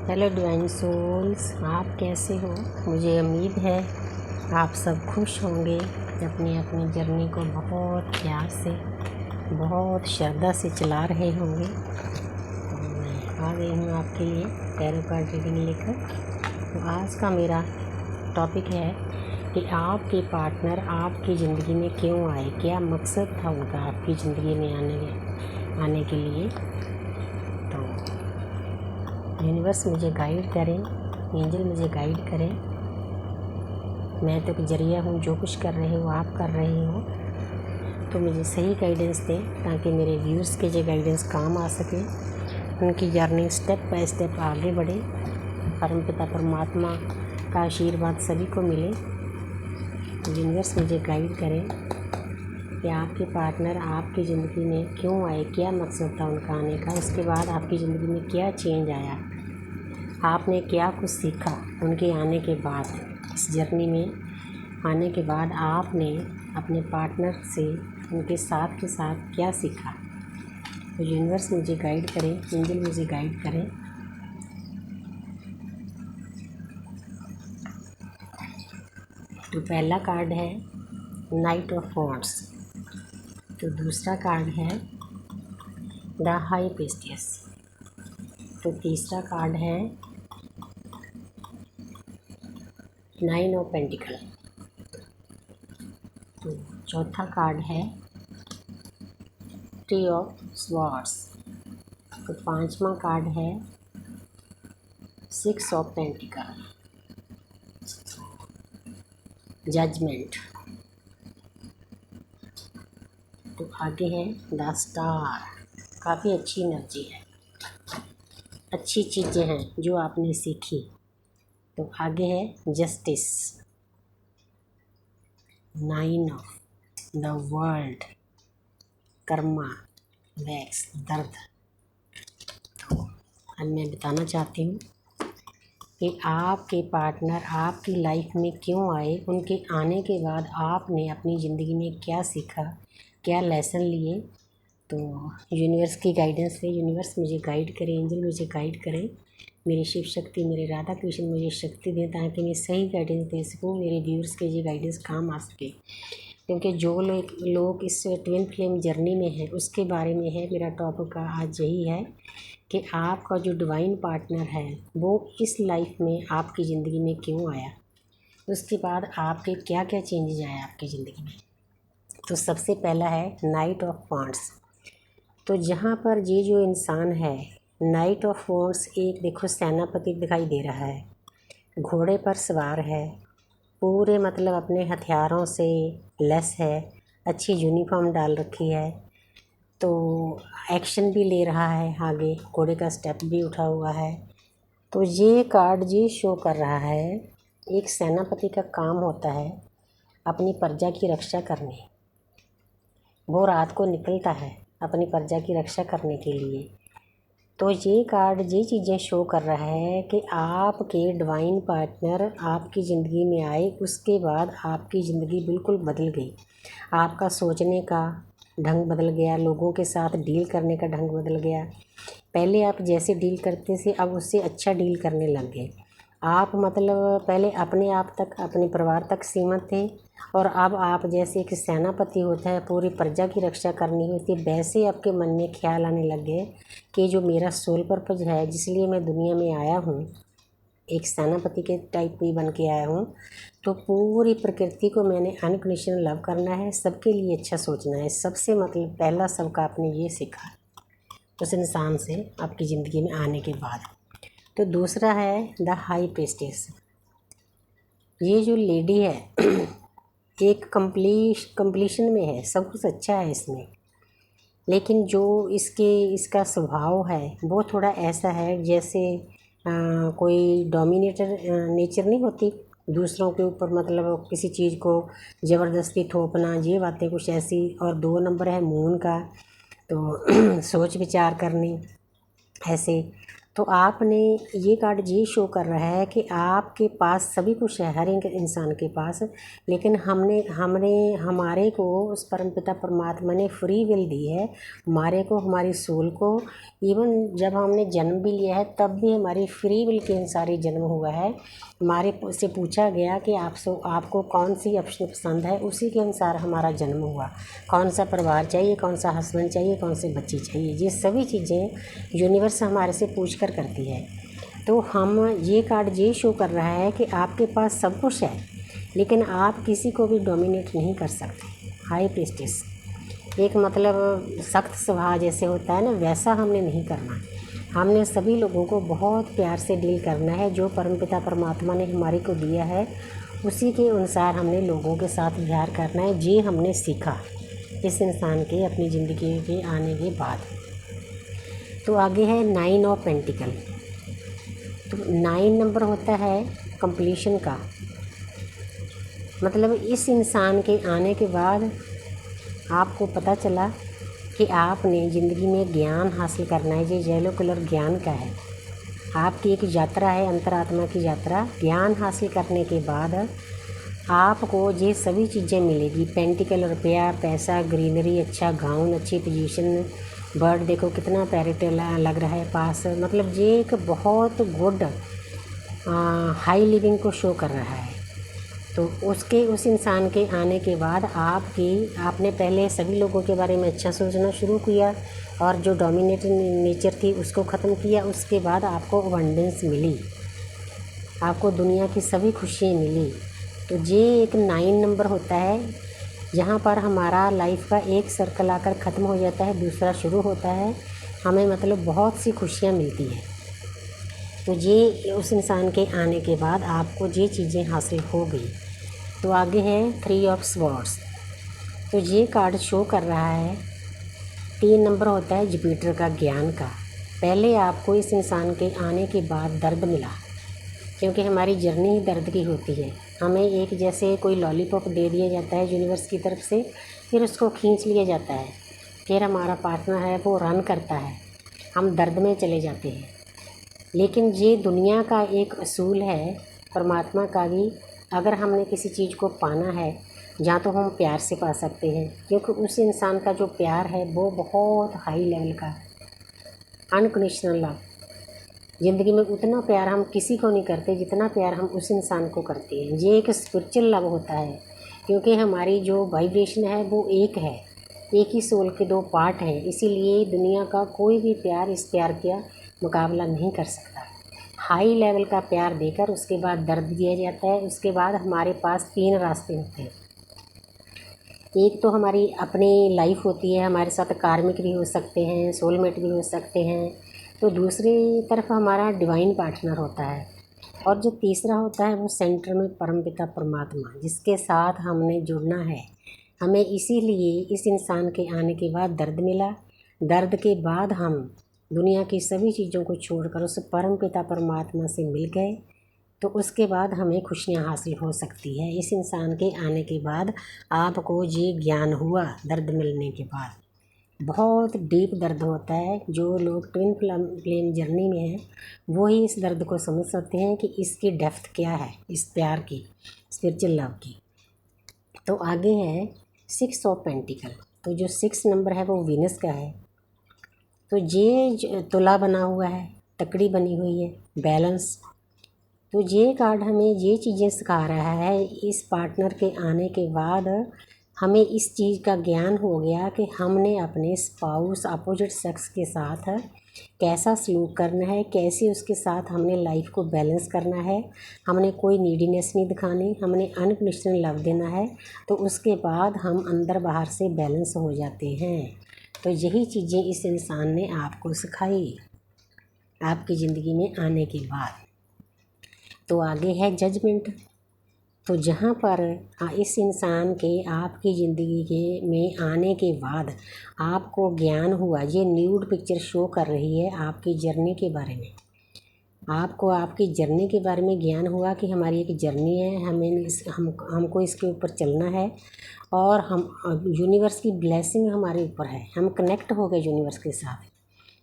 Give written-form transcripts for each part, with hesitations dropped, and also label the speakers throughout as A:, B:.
A: Hello divine souls, आप कैसे हो। मुझे उम्मीद है आप सब खुश होंगे, अपनी अपनी जर्नी को बहुत प्यार से, बहुत श्रद्धा से चला रहे होंगे। और मैं आ गई हूँ आपके लिए टैरो कार्ड रीडिंग लेकर। तो आज का मेरा टॉपिक है कि आपके पार्टनर आपकी ज़िंदगी में क्यों आए, क्या मकसद था उनका आपकी ज़िंदगी में आने के लिए। तो यूनिवर्स मुझे गाइड करें, एंजल मुझे गाइड करें। मैं तो जरिया हूँ, जो कुछ कर रहे हो आप कर रहे हो, तो मुझे सही गाइडेंस दें ताकि मेरे व्यूअर्स के जो गाइडेंस काम आ सके, उनकी जर्नी स्टेप बाय स्टेप आगे बढ़े। परमपिता परमात्मा का आशीर्वाद सभी को मिले। यूनिवर्स मुझे गाइड करें कि आपके पार्टनर आपकी ज़िंदगी में क्यों आए, क्या मकसद था उनका आने का, उसके बाद आपकी ज़िंदगी में क्या चेंज आया, आपने क्या कुछ सीखा उनके आने के बाद। इस जर्नी में आने के बाद आपने अपने पार्टनर से, उनके साथ के साथ क्या सीखा। तो यूनिवर्स मुझे गाइड करें, एंजल मुझे गाइड करें। तो पहला कार्ड है नाइट ऑफ वॉन्ड्स। तो दूसरा कार्ड है द हाई प्रीस्टेस। तो तीसरा कार्ड है नाइन ऑफ पेंटिकल। तो चौथा कार्ड है थ्री ऑफ स्वॉर्ड्स। तो पांचवा कार्ड है सिक्स ऑफ पेंटिकल, जजमेंट। तो आगे है द स्टार। काफ़ी अच्छी एनर्जी है, अच्छी चीज़ें हैं जो आपने सीखी। तो आगे है justice, nine of the world, Karma, wax, दर्द। तो अब मैं बताना चाहती हूँ कि आपके पार्टनर आपकी लाइफ में क्यों आए, उनके आने के बाद आपने अपनी ज़िंदगी में क्या सीखा, क्या लेसन लिए। तो यूनिवर्स की गाइडेंस है, यूनिवर्स मुझे गाइड करे, एंजल मुझे गाइड करें, मेरी शिव शक्ति, मेरे राधा कृष्ण मुझे शक्ति दें ताकि मैं सही गाइडेंस दे सकूँ, मेरे व्यूअर्स के ये गाइडेंस काम आ सके। क्योंकि जो लोग इस ट्विन फ्लेम जर्नी में हैं उसके बारे में है मेरा टॉपिक का आज यही है कि आपका जो डिवाइन पार्टनर है वो इस लाइफ में आपकी ज़िंदगी में क्यों आया, उसके बाद आपके क्या क्या चेंजेस आए आपकी ज़िंदगी में। तो सबसे पहला है नाइट ऑफ वॉन्ड्स। तो जहाँ पर ये जो इंसान है, नाइट ऑफ वॉन्ड्स, एक देखो सेनापति दिखाई दे रहा है, घोड़े पर सवार है, पूरे मतलब अपने हथियारों से लेस है, अच्छी यूनिफॉर्म डाल रखी है, तो एक्शन भी ले रहा है, आगे घोड़े का स्टेप भी उठा हुआ है। तो ये कार्ड ये शो कर रहा है एक सेनापति का काम होता है अपनी प्रजा की रक्षा करने। वो रात को निकलता है अपनी प्रजा की रक्षा करने के लिए। तो ये कार्ड ये चीज़ें शो कर रहा है कि आपके डिवाइन पार्टनर आपकी ज़िंदगी में आए, उसके बाद आपकी ज़िंदगी बिल्कुल बदल गई। आपका सोचने का ढंग बदल गया, लोगों के साथ डील करने का ढंग बदल गया। पहले आप जैसे डील करते थे अब उससे अच्छा डील करने लग गए आप। मतलब पहले अपने आप तक, अपने परिवार तक सीमित थे, और अब आप जैसे एक सेनापति होता है, पूरी प्रजा की रक्षा करनी होती है, वैसे आपके मन में ख्याल आने लग गए कि जो मेरा सोल पर्पज है, जिसलिए मैं दुनिया में आया हूँ, एक सेनापति के टाइप भी बन के आया हूँ, तो पूरी प्रकृति को मैंने अनकंडीशनल लव करना है, सबके लिए अच्छा सोचना है। सबसे मतलब पहला सबका आपने ये सीखा उस इंसान से आपकी ज़िंदगी में आने के बाद। तो दूसरा है द हाई प्रीस्टेस। ये जो लेडी है एक कंप्लीशन में है, सब कुछ अच्छा है इसमें, लेकिन जो इसका स्वभाव है वो थोड़ा ऐसा है जैसे कोई डोमिनेटर नेचर नहीं होती, दूसरों के ऊपर मतलब किसी चीज़ को ज़बरदस्ती थोपना, ये बातें कुछ ऐसी। और 2 नंबर है मून का, तो सोच विचार करनी ऐसे। तो आपने ये कार्ड ये शो कर रहा है कि आपके पास सभी कुछ है, हर एक इंसान के पास, लेकिन हमारे को उस परमपिता परमात्मा ने फ्री विल दी है, हमारे को, हमारी सोल को। इवन जब हमने जन्म भी लिया है तब भी हमारी फ्री विल के अनुसार ही जन्म हुआ है। हमारे से पूछा गया कि आपको कौन सी ऑप्शन पसंद है, उसी के अनुसार हमारा जन्म हुआ। कौन सा परिवार चाहिए, कौन सा हस्बैंड चाहिए, कौन से बच्चे चाहिए, ये सभी चीज़ें यूनिवर्स हमारे से पूछ कर करती है। तो हम ये कार्ड ये शो कर रहा है कि आपके पास सब कुछ है, लेकिन आप किसी को भी डोमिनेट नहीं कर सकते। हाई प्रीस्टेस एक मतलब सख्त स्वभाव जैसे होता है ना, वैसा हमने नहीं करना। हमने सभी लोगों को बहुत प्यार से डील करना है। जो परमपिता परमात्मा ने हमारे को दिया है उसी के अनुसार हमने लोगों के साथ व्यवहार करना है। ये हमने सीखा इस इंसान के अपनी ज़िंदगी के आने के बाद। तो आगे है 9 ऑफ पेंटिकल। तो 9 नंबर होता है कंप्लीशन का, मतलब इस इंसान के आने के बाद आपको पता चला कि आपने ज़िंदगी में ज्ञान हासिल करना है। ये येलो कलर ज्ञान का है, आपकी एक यात्रा है, अंतरात्मा की यात्रा। ज्ञान हासिल करने के बाद आपको ये सभी चीज़ें मिलेगी। पेंटिकल, रुपया, पैसा, ग्रीनरी, अच्छा गाउन, अच्छी पोजीशन, बर्ड देखो कितना पैरेट लग रहा है पास, मतलब ये एक बहुत गुड हाई लिविंग को शो कर रहा है। तो उस इंसान के आने के बाद आपने पहले सभी लोगों के बारे में अच्छा सोचना शुरू किया और जो डोमिनेटिंग नेचर थी उसको ख़त्म किया। उसके बाद आपको अबंडेंस मिली, आपको दुनिया की सभी खुशियाँ मिली। तो ये एक 9 नंबर होता है, जहाँ पर हमारा लाइफ का एक सर्कल आकर ख़त्म हो जाता है, दूसरा शुरू होता है। हमें मतलब बहुत सी खुशियाँ मिलती हैं। तो ये उस इंसान के आने के बाद आपको ये चीज़ें हासिल हो गई। तो आगे है 3 ऑफ स्वॉर्ड्स। तो ये कार्ड शो कर रहा है 3 नंबर होता है जुपिटर का, ज्ञान का। पहले आपको इस इंसान के आने के बाद दर्द मिला, क्योंकि हमारी जर्नी ही दर्द की होती है। हमें एक जैसे कोई लॉलीपॉप दे दिया जाता है यूनिवर्स की तरफ से, फिर उसको खींच लिया जाता है, फिर हमारा पार्टनर है वो रन करता है, हम दर्द में चले जाते हैं। लेकिन ये दुनिया का एक असूल है, परमात्मा का भी। अगर हमने किसी चीज़ को पाना है, या तो हम प्यार से पा सकते हैं, क्योंकि उस इंसान का जो प्यार है वो बहुत हाई लेवल का है, अनकंडीशनल लव। ज़िंदगी में उतना प्यार हम किसी को नहीं करते जितना प्यार हम उस इंसान को करते हैं। ये एक स्पिरिचुअल लव होता है, क्योंकि हमारी जो वाइब्रेशन है वो एक है, एक ही सोल के 2 पार्ट हैं। इसीलिए दुनिया का कोई भी प्यार इस प्यार का मुकाबला नहीं कर सकता। हाई लेवल का प्यार देकर उसके बाद दर्द दिया जाता है। उसके बाद हमारे पास 3 रास्ते होते हैं। एक तो हमारी अपनी लाइफ होती है, हमारे साथ कार्मिक भी हो सकते हैं, सोलमेट भी हो सकते हैं। तो दूसरी तरफ हमारा डिवाइन पार्टनर होता है, और जो तीसरा होता है वो सेंटर में परमपिता परमात्मा, जिसके साथ हमने जुड़ना है। हमें इसीलिए इस इंसान के आने के बाद दर्द मिला। दर्द के बाद हम दुनिया की सभी चीज़ों को छोड़कर उस परमपिता परमात्मा से मिल गए। तो उसके बाद हमें खुशियाँ हासिल हो सकती है। इस इंसान के आने के बाद आपको ये ज्ञान हुआ, दर्द मिलने के बाद। बहुत डीप दर्द होता है। जो लोग ट्विन फ्लेम जर्नी में हैं वो ही इस दर्द को समझ सकते हैं कि इसकी डेप्थ क्या है, इस प्यार की, स्पिरिचुअल लव की। तो आगे है 6 ऑफ पेंटिकल। तो जो 6 नंबर है वो वीनस का है। तो ये तुला बना हुआ है, तकड़ी बनी हुई है, बैलेंस। तो ये कार्ड हमें ये चीज़ें सिखा रहा है, इस पार्टनर के आने के बाद हमें इस चीज़ का ज्ञान हो गया कि हमने अपने स्पाउस, अपोजिट सेक्स के साथ कैसा सलूक करना है, कैसे उसके साथ हमने लाइफ को बैलेंस करना है। हमने कोई नीडीनेस नहीं दिखानी, हमने अनकंडीशनल लव देना है। तो उसके बाद हम अंदर बाहर से बैलेंस हो जाते हैं। तो यही चीज़ें इस इंसान ने आपको सिखाई आपकी ज़िंदगी में आने के बाद। तो आगे है जजमेंट। तो जहाँ पर इस इंसान के आपकी ज़िंदगी के में आने के बाद आपको ज्ञान हुआ, ये न्यूड पिक्चर शो कर रही है आपकी जर्नी के बारे में। आपको आपकी जर्नी के बारे में ज्ञान हुआ कि हमारी एक जर्नी है, हमको इसके ऊपर चलना है, और हम यूनिवर्स की ब्लेसिंग हमारे ऊपर है। हम कनेक्ट हो गए यूनिवर्स के साथ।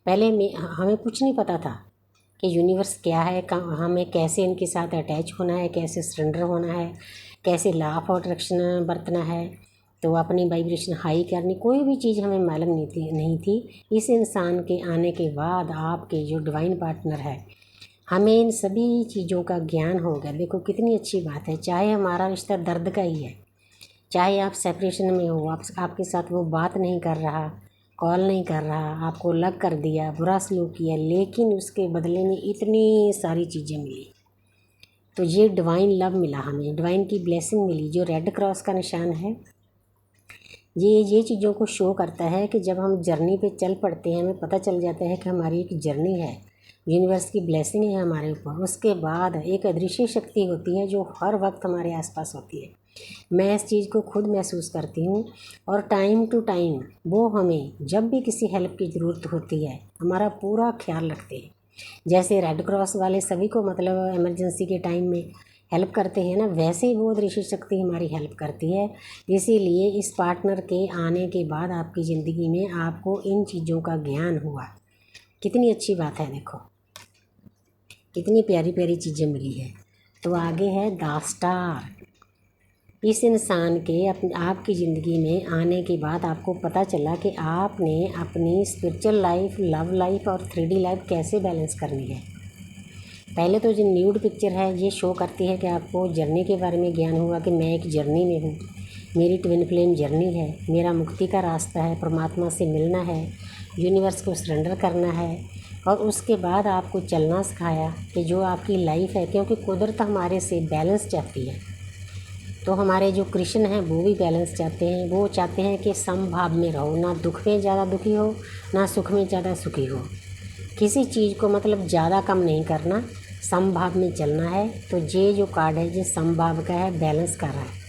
A: पहले हमें कुछ नहीं पता था, कि यूनिवर्स क्या है, हमें कैसे इनके साथ अटैच होना है, कैसे सरेंडर होना है, कैसे लॉ ऑफ अट्रैक्शन बरतना है, तो अपनी वाइब्रेशन हाई करनी, कोई भी चीज़ हमें मालूम नहीं थी। इस इंसान के आने के बाद आपके जो डिवाइन पार्टनर है, हमें इन सभी चीज़ों का ज्ञान हो गया। देखो कितनी अच्छी बात है। चाहे हमारा रिश्ता दर्द का ही है, चाहे आप सेपरेशन में हो, आपके साथ वो बात नहीं कर रहा, कॉल नहीं कर रहा, आपको अलग कर दिया, बुरा सलूक किया, लेकिन उसके बदले में इतनी सारी चीज़ें मिली। तो ये डिवाइन लव मिला, हमें डिवाइन की ब्लेसिंग मिली। जो रेड क्रॉस का निशान है, ये चीज़ों को शो करता है कि जब हम जर्नी पे चल पड़ते हैं, हमें पता चल जाता है कि हमारी एक जर्नी है, यूनिवर्स की ब्लेसिंग है हमारे ऊपर। उसके बाद एक अदृश्य शक्ति होती है जो हर वक्त हमारे आसपास होती है। मैं इस चीज़ को खुद महसूस करती हूँ, और टाइम टू टाइम वो हमें जब भी किसी हेल्प की ज़रूरत होती है, हमारा पूरा ख्याल रखते हैं। जैसे रेड क्रॉस वाले सभी को मतलब इमरजेंसी के टाइम में हेल्प करते हैं ना, वैसे ही वो दृश्य शक्ति हमारी हेल्प करती है। इसीलिए इस पार्टनर के आने के बाद आपकी ज़िंदगी में आपको इन चीज़ों का ज्ञान हुआ। कितनी अच्छी बात है, देखो कितनी प्यारी प्यारी चीज़ें मिली है। तो आगे है द स्टार। इस इंसान के आपकी ज़िंदगी में आने के बाद आपको पता चला कि आपने अपनी स्पिरिचुअल लाइफ, लव लाइफ और 3D लाइफ कैसे बैलेंस करनी है। पहले तो जो न्यूड पिक्चर है ये शो करती है कि आपको जर्नी के बारे में ज्ञान हुआ कि मैं एक जर्नी में हूँ, मेरी ट्विन फ्लेम जर्नी है, मेरा मुक्ति का रास्ता है, परमात्मा से मिलना है, यूनिवर्स को सरेंडर करना है। और उसके बाद आपको चलना सिखाया कि जो आपकी लाइफ है, क्योंकि कुदरत हमारे से बैलेंस चाहती है, तो हमारे जो कृष्ण हैं वो भी बैलेंस चाहते हैं। वो चाहते हैं कि समभाव में रहो, ना दुख में ज़्यादा दुखी हो, ना सुख में ज़्यादा सुखी हो। किसी चीज़ को मतलब ज़्यादा कम नहीं करना, समभाव में चलना है। तो ये जो कार्ड है ये समभाव का है, बैलेंस कर रहा है।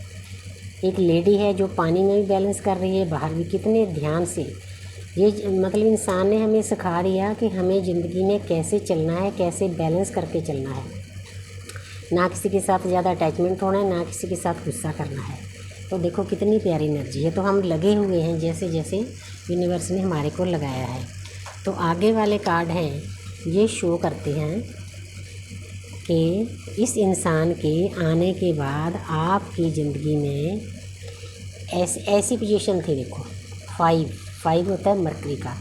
A: एक लेडी है जो पानी में भी बैलेंस कर रही है, बाहर भी, कितने ध्यान से। ये मतलब इंसान ने हमें सिखा दिया कि हमें ज़िंदगी में कैसे चलना है, कैसे बैलेंस करके चलना है। ना किसी के साथ ज़्यादा अटैचमेंट होना है, ना किसी के साथ गुस्सा करना है। तो देखो कितनी प्यारी एनर्जी है। तो हम लगे हुए हैं जैसे जैसे यूनिवर्स ने हमारे को लगाया है। तो आगे वाले कार्ड हैं, ये शो करते हैं कि इस इंसान के आने के बाद आपकी ज़िंदगी में ऐसी पोजीशन थी। देखो 5 होता है मरकरी का।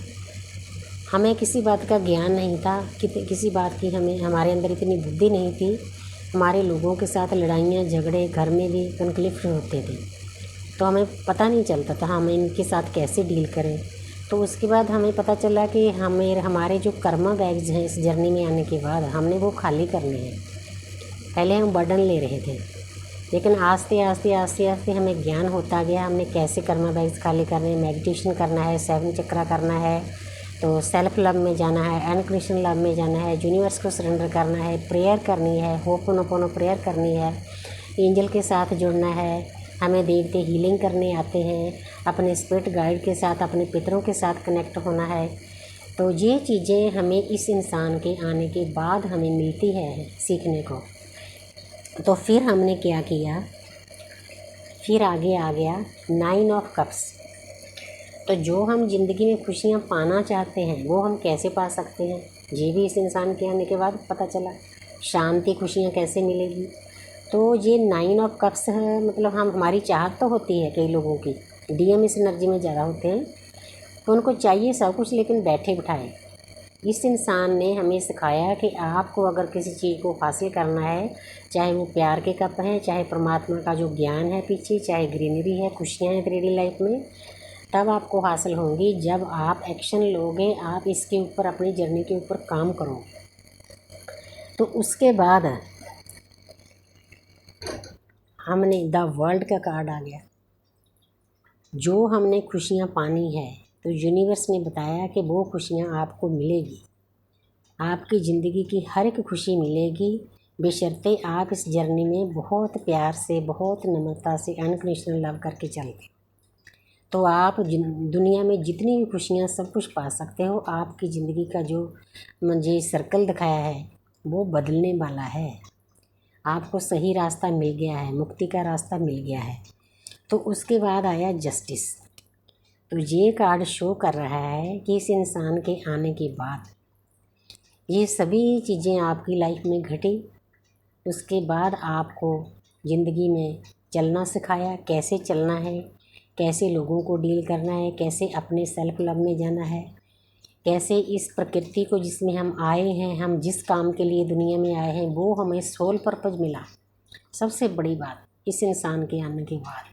A: हमें किसी बात का ज्ञान नहीं था, किसी बात की हमारे अंदर इतनी बुद्धि नहीं थी। हमारे लोगों के साथ लड़ाइयाँ झगड़े, घर में भी कन्फ्लिक्ट होते थे, तो हमें पता नहीं चलता था हमें इनके साथ कैसे डील करें। तो उसके बाद हमें पता चला कि हमारे जो कर्मा बैग्स हैं इस जर्नी में आने के बाद हमने वो खाली करने हैं। पहले हम बर्डन ले रहे थे, लेकिन आस्ते आस्ते हमें ज्ञान होता गया हमने कैसे कर्मा बैग्स खाली करने हैं। मेडिटेशन करना है, 7 चक्रा करना है, तो सेल्फ लव में जाना है, अनकंडीशनल लव में जाना है, यूनिवर्स को सरेंडर करना है, प्रेयर करनी है, होपोनोपोनो प्रेयर करनी है, एंजल के साथ जुड़ना है। हमें देवते हीलिंग करने आते हैं, अपने स्पिरिट गाइड के साथ, अपने पितरों के साथ कनेक्ट होना है। तो ये चीज़ें हमें इस इंसान के आने के बाद हमें मिलती है सीखने को। तो फिर हमने क्या किया, फिर आगे आ गया 9 ऑफ कप्स। तो जो हम ज़िंदगी में खुशियाँ पाना चाहते हैं वो हम कैसे पा सकते हैं, ये भी इस इंसान के आने के बाद पता चला। शांति, खुशियाँ कैसे मिलेगी। तो ये 9 ऑफ कप्स है, मतलब हमारी चाहत तो होती है कई लोगों की, डीएम इस एनर्जी में ज़्यादा होते हैं, तो उनको चाहिए सब कुछ लेकिन बैठे बिठाए। इस इंसान ने हमें सिखाया कि आपको अगर किसी चीज़ को हासिल करना है, चाहे वो प्यार के कप हैं, चाहे परमात्मा का जो ज्ञान है पीछे, चाहे ग्रीनरी है, खुशियाँ हैं 3D लाइफ में, तब आपको हासिल होंगी जब आप एक्शन लोगे, आप इसके ऊपर, अपनी जर्नी के ऊपर काम करो। तो उसके बाद हमने द वर्ल्ड का कार्ड आ गया। जो हमने खुशियाँ पानी है, तो यूनिवर्स ने बताया कि वो खुशियाँ आपको मिलेगी, आपकी ज़िंदगी की हर एक खुशी मिलेगी, बशर्ते आप इस जर्नी में बहुत प्यार से, बहुत नम्रता से, अनकंडीशनल लव करके चलते। तो आप दुनिया में जितनी भी खुशियाँ सब कुछ पा सकते हो। आपकी ज़िंदगी का जो मुझे सर्कल दिखाया है वो बदलने वाला है। आपको सही रास्ता मिल गया है, मुक्ति का रास्ता मिल गया है। तो उसके बाद आया जस्टिस। तो ये कार्ड शो कर रहा है कि इस इंसान के आने के बाद ये सभी चीज़ें आपकी लाइफ में घटी, उसके बाद आपको ज़िंदगी में चलना सिखाया, कैसे चलना है, कैसे लोगों को डील करना है, कैसे अपने सेल्फ लव में जाना है, कैसे इस प्रकृति को जिसमें हम आए हैं, हम जिस काम के लिए दुनिया में आए हैं, वो हमें सोल पर्पज़ मिला। सबसे बड़ी बात इस इंसान के आने के बाद,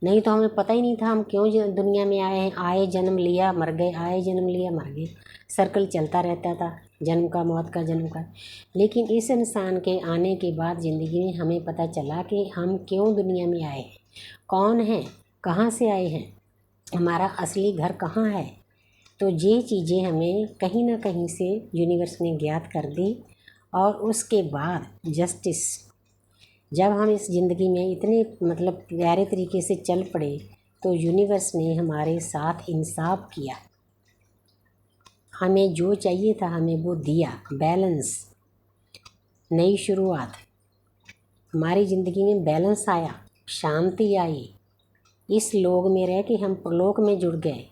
A: नहीं तो हमें पता ही नहीं था हम क्यों दुनिया में आए हैं। आए जन्म लिया मर गए, आए जन्म लिया मर गए, सर्कल चलता रहता था, जन्म का मौत का जन्म का। लेकिन इस इंसान के आने के बाद ज़िंदगी में हमें पता चला कि हम क्यों दुनिया में आए हैं, कौन हैं, कहाँ से आए हैं, हमारा असली घर कहाँ है। तो ये चीज़ें हमें कहीं ना कहीं से यूनिवर्स ने ज्ञात कर दी। और उसके बाद जस्टिस, जब हम इस ज़िंदगी में इतने मतलब प्यारे तरीके से चल पड़े तो यूनिवर्स ने हमारे साथ इंसाफ किया, हमें जो चाहिए था हमें वो दिया। बैलेंस, नई शुरुआत, हमारी ज़िंदगी में बैलेंस आया, शांति आई। इस लोक में रह के हम परलोक में जुड़ गए।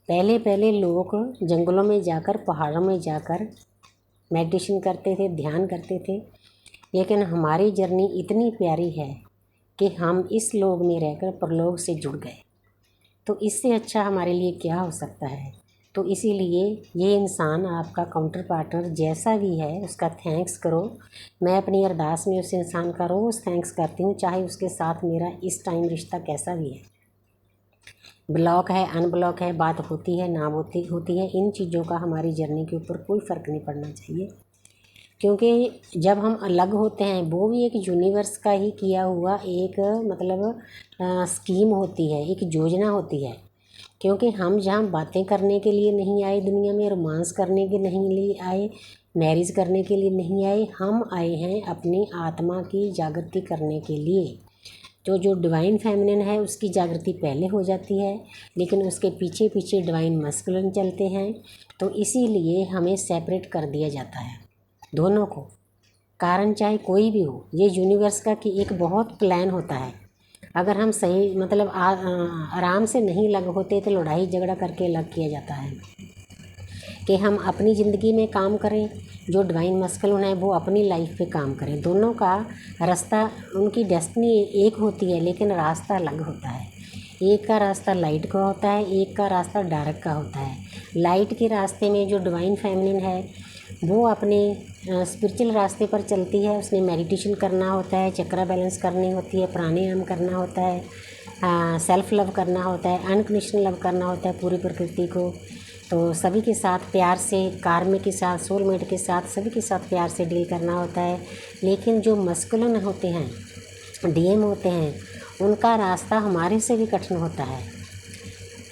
A: पहले लोग जंगलों में जाकर, पहाड़ों में जाकर मेडिटेशन करते थे, ध्यान करते थे, लेकिन हमारी जर्नी इतनी प्यारी है कि हम इस लोक में रहकर परलोक से जुड़ गए। तो इससे अच्छा हमारे लिए क्या हो सकता है। तो इसीलिए ये इंसान आपका काउंटर पार्टनर जैसा भी है उसका थैंक्स करो। मैं अपनी अरदास में उस इंसान का रोज़ थैंक्स करती हूँ, चाहे उसके साथ मेरा इस टाइम रिश्ता कैसा भी है, ब्लॉक है, अनब्लॉक है, बात होती है ना होती है, इन चीज़ों का हमारी जर्नी के ऊपर कोई फ़र्क नहीं पड़ना चाहिए। क्योंकि जब हम अलग होते हैं वो भी एक यूनिवर्स का ही किया हुआ एक मतलब स्कीम होती है, एक योजना होती है। क्योंकि हम जहाँ बातें करने के लिए नहीं आए दुनिया में, रोमांस करने के नहीं लिए आए, मैरिज करने के लिए नहीं आए, हम आए हैं अपनी आत्मा की जागृति करने के लिए। तो जो डिवाइन फेमिनिन है उसकी जागृति पहले हो जाती है, लेकिन उसके पीछे पीछे डिवाइन मस्कुलिन चलते हैं। तो इसीलिए हमें सेपरेट कर दिया जाता है दोनों को, कारण चाहे कोई भी हो। ये यूनिवर्स का कि एक बहुत प्लान होता है। अगर हम सही मतलब आराम से नहीं लग होते तो लड़ाई झगड़ा करके अलग किया जाता है कि हम अपनी ज़िंदगी में काम करें, जो डिवाइन मस्कुलिन है वो अपनी लाइफ पे काम करें। दोनों का रास्ता, उनकी डेस्टिनी एक होती है लेकिन रास्ता अलग होता है। एक का रास्ता लाइट का होता है, एक का रास्ता डार्क का होता है। लाइट के रास्ते में जो डिवाइन फेमिनिन है वो अपने स्पिरिचुअल रास्ते पर चलती है, उसने मेडिटेशन करना होता है, चक्रा बैलेंस करनी होती है, प्राणायाम करना होता है, सेल्फ लव करना होता है, अनकंडीशनल लव करना होता है पूरी प्रकृति को। तो सभी के साथ प्यार से, कार्मिक के साथ, सोलमेट के साथ, सभी के साथ प्यार से डील करना होता है। लेकिन जो मस्कुलिन होते हैं, डीएम होते हैं, उनका रास्ता हमारे से भी कठिन होता है।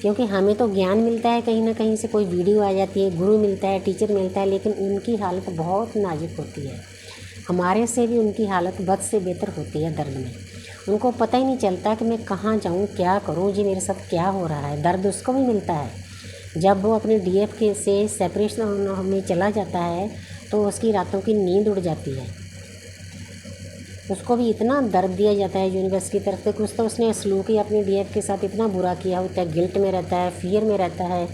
A: क्योंकि हमें तो ज्ञान मिलता है कहीं ना कहीं से, कोई वीडियो आ जाती है, गुरु मिलता है, टीचर मिलता है, लेकिन उनकी हालत बहुत नाजुक होती है। हमारे से भी उनकी हालत बद से बेहतर होती है दर्द में। उनको पता ही नहीं चलता कि मैं कहाँ जाऊँ, क्या करूँ, जी मेरे साथ क्या हो रहा है। दर्द उसको भी मिलता है जब वो अपने डीएफ के से सेपरेशन में चला जाता है, तो उसकी रातों की नींद उड़ जाती है। उसको भी इतना दर्द दिया जाता है यूनिवर्स की तरफ से, कुछ तो उसने सलूक ही अपने डीएफ के साथ इतना बुरा किया होता है, गिल्ट में रहता है, फियर में रहता है,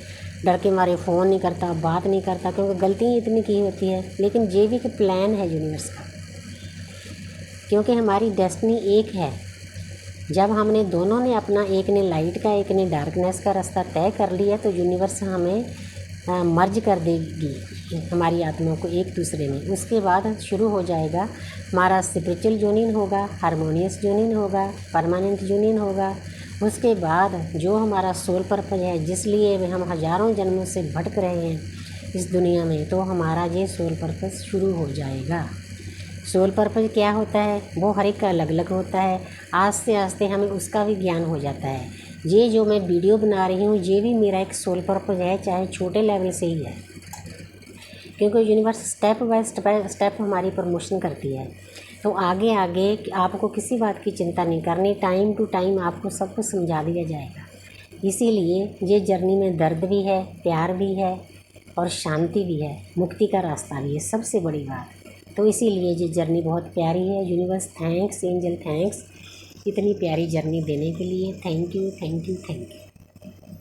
A: डर के मारे फ़ोन नहीं करता, बात नहीं करता, क्योंकि गलती इतनी की होती है। लेकिन ये भी एक प्लान है यूनिवर्स का, क्योंकि हमारी डेस्टिनी एक है। जब हमने दोनों ने अपना, एक ने लाइट का, एक ने डार्कनेस का रास्ता तय कर लिया, तो यूनिवर्स हमें मर्ज कर देगी हमारी आत्माओं को एक दूसरे में। उसके बाद शुरू हो जाएगा हमारा स्पिरिचुअल यूनियन होगा, हारमोनियस यूनियन होगा, परमानेंट यूनियन होगा। उसके बाद जो हमारा सोल पर्पज है, जिस लिए हम हज़ारों जन्मों से भटक रहे हैं इस दुनिया में, तो हमारा ये सोल पर्पज शुरू हो जाएगा। सोल पर्पज क्या होता है वो हर एक का अलग अलग होता है। आस्ते आस्ते हमें उसका भी ज्ञान हो जाता है। ये जो मैं वीडियो बना रही हूँ ये भी मेरा एक सोल पर्पज है, चाहे छोटे लेवल से ही है, क्योंकि यूनिवर्स स्टेप बाय स्टेप हमारी प्रमोशन करती है। तो आगे आगे आपको किसी बात की चिंता नहीं करनी, टाइम टू टाइम आपको सब कुछ समझा दिया जाएगा। इसीलिए ये जर्नी में दर्द भी है, प्यार भी है और शांति भी है, मुक्ति का रास्ता भी है, सबसे बड़ी बात। तो इसीलिए ये जर्नी बहुत प्यारी है। यूनिवर्स थैंक्स, एंजल थैंक्स इतनी प्यारी जर्नी देने के लिए। Thank you, thank you, thank you.